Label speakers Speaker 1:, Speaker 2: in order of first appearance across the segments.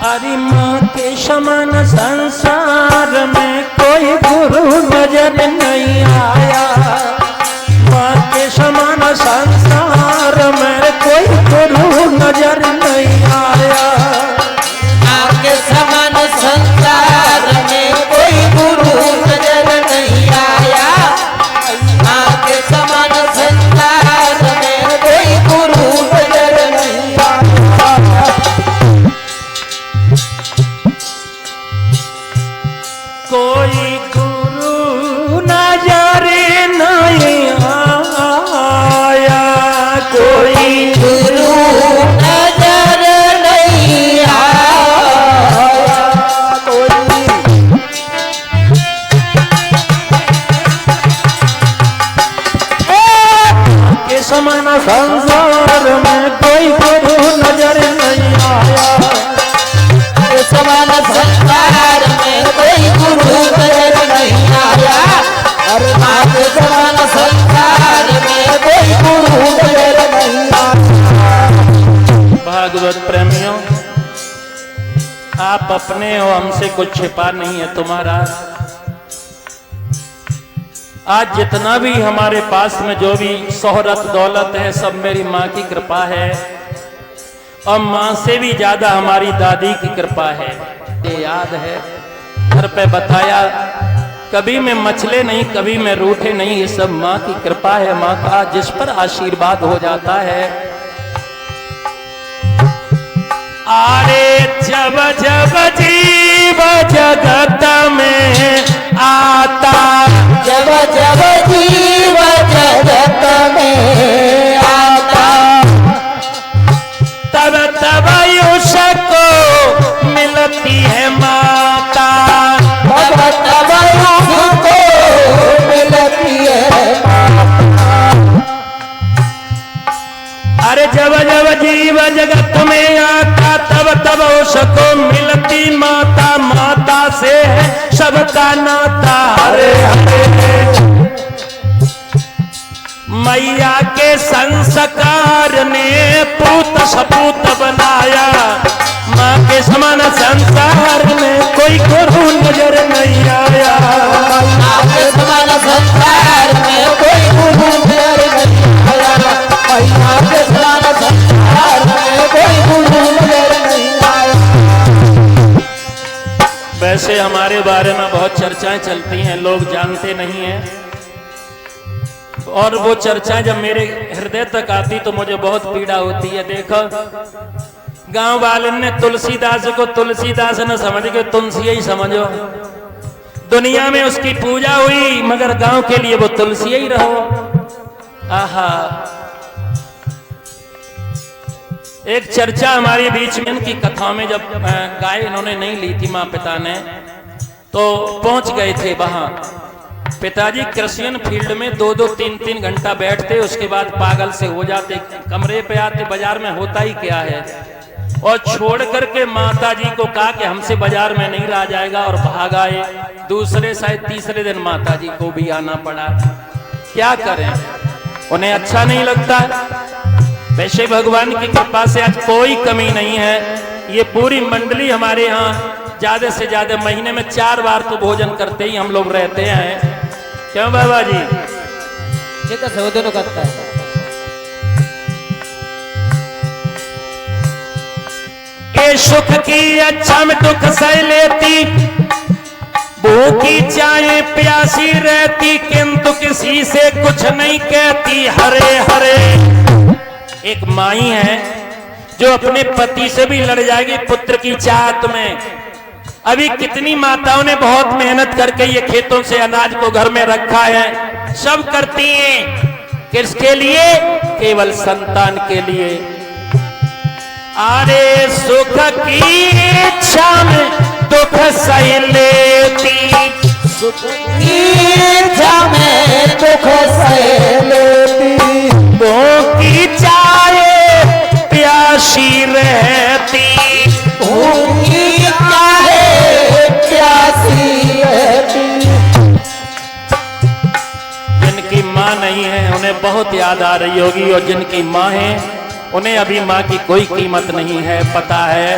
Speaker 1: अरे माँ के समान संसार में कोई गुरु नजर नहीं आया। माँ के समान संसार में कोई गुरु नजर नहीं आया।
Speaker 2: माँ के समान संसार में कोई गुरु नजर नहीं आया। माँ के समान संसार में कोई गुरु नजर नहीं आया।
Speaker 1: कोई गुरु नजर नहीं आया। कोई
Speaker 2: गुरु नजर नहीं आया।
Speaker 1: के समान संसार में कोई गुरु नजर नहीं आया।
Speaker 2: के समान संसार में कोई गुरु नजर नहीं आया। और माँ के समान संसार में कोई गुरु नजर नहीं आया।
Speaker 1: भागवत प्रेमियों, आप अपने हो, हमसे कुछ छिपा नहीं है तुम्हारा। आज जितना भी हमारे पास में जो भी शोहरत दौलत है सब मेरी माँ की कृपा है, और माँ से भी ज्यादा हमारी दादी की कृपा है। ये याद है घर पे बताया, कभी मैं मछले नहीं, कभी मैं रूठे नहीं, ये सब माँ की कृपा है। माँ का जिस पर आशीर्वाद हो जाता है। अरे जब जब जीव जगत में आता,
Speaker 2: जब जब जीव जगत में आता,
Speaker 1: तब तब उसको मिलती है माता।
Speaker 2: तब तब उसको मिलती है माता।
Speaker 1: अरे जब जब जीव जगत में आता, तब तब उसको मिलती माता। माता से है सबका नाता। हरे हरे मैया के संस्कार ने पूत सपूत बनाया। माँ के समान संसार में कोई गुरु नजर नहीं आया।
Speaker 2: माँ के समान संसार में कोई गुरु नजर नहीं आया। माँ के समान संसार में कोई गुरु नजर नहीं आया।
Speaker 1: वैसे हमारे बारे में बहुत चर्चाएं चलती हैं, लोग जानते नहीं हैं। और वो चर्चाएं जब मेरे हृदय तक आती तो मुझे बहुत पीड़ा होती है। देखो, गांव वाले ने तुलसीदास को तुलसीदास न समझ के तुलसी ही समझो। दुनिया में उसकी पूजा हुई, मगर गांव के लिए वो तुलसी ही रहो। आहा, एक चर्चा हमारे बीच में इनकी कथाओं में, जब गाय इन्होंने नहीं ली थी माँ पिता ने, तो पहुंच गए थे वहां। पिताजी कृषियन फील्ड में 2-2, 3-3 घंटा बैठते, उसके बाद पागल से हो जाते, कमरे पे आते, बाजार में होता ही क्या है, और छोड़ करके माता जी को कहा कि हमसे बाजार में नहीं रहा जाएगा, और भाग आए। दूसरे शायद तीसरे दिन माता जी को भी आना पड़ा। क्या करें, उन्हें अच्छा नहीं लगता। वैसे भगवान की कृपा से आज कोई कमी नहीं है। ये पूरी मंडली हमारे यहाँ ज्यादा से ज्यादा महीने में 4 बार तो भोजन करते ही हम लोग रहते हैं। क्यों बाबा जी?
Speaker 2: ये तो सौदे करता है।
Speaker 1: के सुख की अच्छा में दुख सह लेती, भूखी चाहे प्यासी रहती, किंतु किसी से कुछ नहीं कहती। हरे हरे एक माई है जो अपने पति से भी लड़ जाएगी पुत्र की चाहत में। अभी कितनी माताओं ने बहुत मेहनत करके ये खेतों से अनाज को घर में रखा है, सब करती हैं। किसके लिए? केवल संतान के लिए। अरे सुख की इच्छा में दुख सह लेती,
Speaker 2: सुख की इच्छा में दुख सह लेती,
Speaker 1: भूखी चाहे प्यासी रहती,
Speaker 2: भूखी चाहे प्यासी रहती।
Speaker 1: जिनकी माँ नहीं है उन्हें बहुत याद आ रही होगी, और जिनकी माँ है उन्हें अभी माँ की कोई कीमत नहीं है। पता है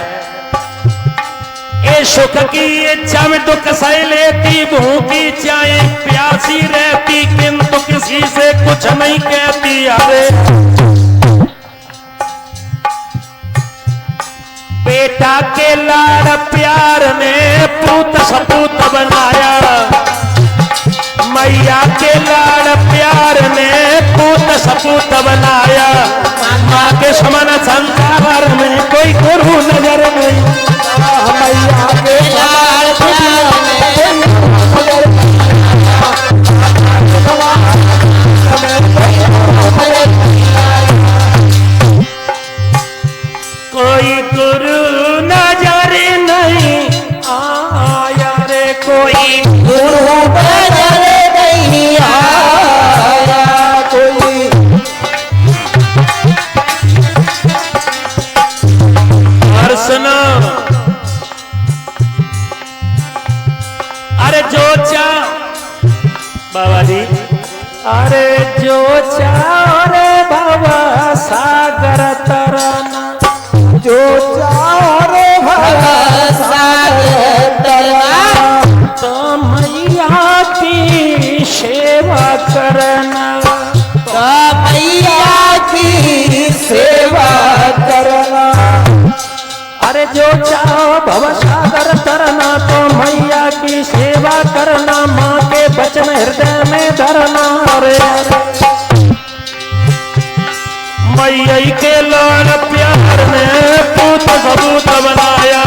Speaker 1: सुख की इच्छा में दुख सह लेती, भूखी चाहे प्यासी रहती, किंतु किसी से कुछ नहीं कहती। अरे बेटा के लाड़ प्यार ने पूत सपूत बनाया, मैया के लाड़ प्यार ने पूत सपूत बनाया। माँ के समान संसार में कोई गुरु नजर नहीं,
Speaker 2: मैया के लाड़ प्यार में
Speaker 1: कोई गुरु नजर नहीं आया रे, कोई
Speaker 2: गुरु नजर नहीं आया, कोई
Speaker 1: हर्षना। अरे जो चा बाबा जी, अरे जो चाह रे बाबा सागर तरना,
Speaker 2: जो चाहो रे भरोसा तरना,
Speaker 1: तो मैया की सेवा करना,
Speaker 2: तो मैया की सेवा करना।
Speaker 1: अरे जो चाहो भव सागर तरना, तो मैया की सेवा करना, माँ के वचन हृदय में धरना। अरे मैया के लाड़ प्यार ने पूत सबूत बनाया,